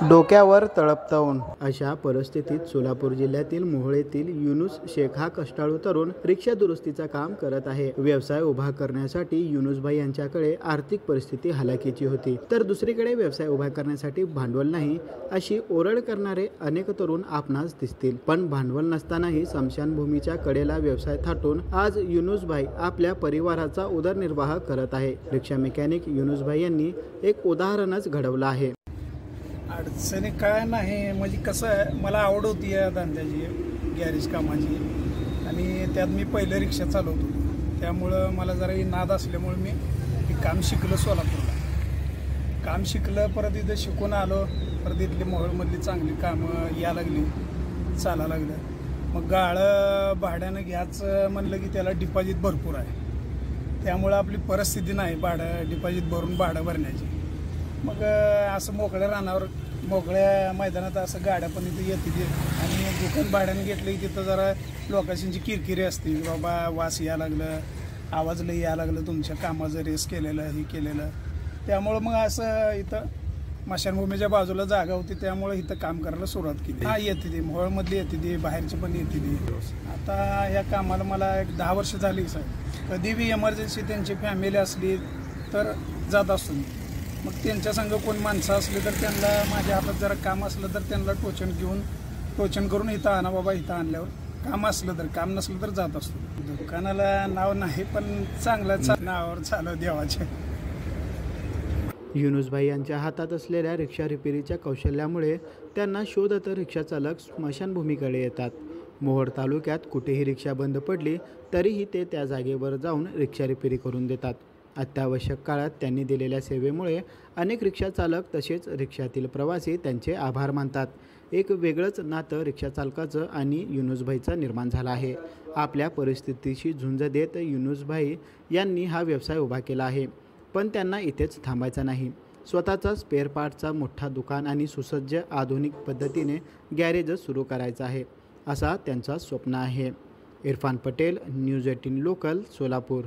डोक्यावर तळपतं अशा परिस्थितीत सोलापूर जिल्ह्यातील मोहोळ येथील युनुस शेख हा कष्टाळू तरुण रिक्षा दुरुस्तीचा काम करत आहे। व्यवसाय उभा करण्यासाठी युनुसभाई यांच्याकडे आर्थिक परिस्थिती हलाखीची होती, तर दुसरीकडे व्यवसाय उभा करण्यासाठी भांडवल नाही अशी ओरड करणारे अनेक तरुण आपणास दिसतील। पण भांडवल नसतानाही स्मशानभूमीच्या कडेला व्यवसाय थाटून आज युनुसभाई आपल्या परिवाराचा उदरनिर्वाह करत आहे। रिक्षा मेकॅनिक युनुसभाई यांनी एक उदाहरणच घडवलं आहे। अडचणी काय नाही, म्हणजे कसं आहे, मला आवड होती या धंद्याची, गॅरेज कामाची, आणि त्यात मी पहिले रिक्षा चालवतो, त्यामुळं मला जरा नाद असल्यामुळे मी हे काम शिकलो। सोलापूरला काम शिकलं, परत इथं शिकून आलो, परत इथली मोहोळमधली चांगली कामं या लागली, चाला लागलं। मग गाळं भाड्यानं घ्यायचं म्हणलं की त्याला डिपॉझिट भरपूर आहे, त्यामुळं आपली परिस्थिती नाही डिपॉझिट भरून भाडं भरण्याची। मग असं मोकळ्या रानावर, मोकळ्या मैदानात असं गाड्या पण इथे येते, आणि दुकान भाड्याने घेतलं की तिथं जरा लोकांची किरकिरी असते, बाबा वास यायला लागलं, आवाज लई यायला लागलं, तुमच्या कामाचं रेस केलेलं, हे केलेलं, त्यामुळं मग असं इथं स्मशानभूमीच्या बाजूला जागा होती, त्यामुळे इथं काम करायला सुरुवात केली। हा येते ती मोहोळमधली, येते ती बाहेरची पण येते ती। आता या कामाला मला एक 10 वर्ष झाली साहेब। कधी बी इमर्जन्सी त्यांची फॅमिली असली तर जात असतो मी। मग त्यांच्या संग कोण माणसं असले तर त्यांना, माझ्या हातात जरा काम असलं तर त्यांना टोचन करून इथं आणा बाबा, इथं आणल्यावर काम असलं तर, काम नसलं तर जात असतो। दुकानाला नाव नाही, पण चांगलं नावावर चालव देवाचे। युनुसभाई यांच्या हातात असलेल्या रिक्षा रिपेरीच्या कौशल्यामुळे त्यांना शोधत रिक्षा चालक स्मशानभूमीकडे येतात। मोहोळ तालुक्यात कुठेही रिक्षा बंद पडली तरीही ते त्या जागेवर जाऊन रिक्षा रिपेरी करून देतात। अत्यावश्यक काळात त्यांनी दिलेल्या सेवेमुळे अनेक रिक्षा चालक तसेच रिक्षातील प्रवासी त्यांचे आभार मानतात। एक वेगळंच नातं रिक्षा चालकाचं आणि युनुसभाईचं निर्माण झालं आहे। आपल्या परिस्थितीशी झुंज देत युनुसभाई यांनी हा व्यवसाय उभा केला आहे, पण त्यांना इथेच थांबायचं नाही। स्वतःचा स्पेअर पार्टचा मोठा दुकान आणि सुसज्ज आधुनिक पद्धतीने गॅरेज सुरू करायचा आहे, असा त्यांचा स्वप्न आहे। Irfan Patel, news 18 local, Solapur.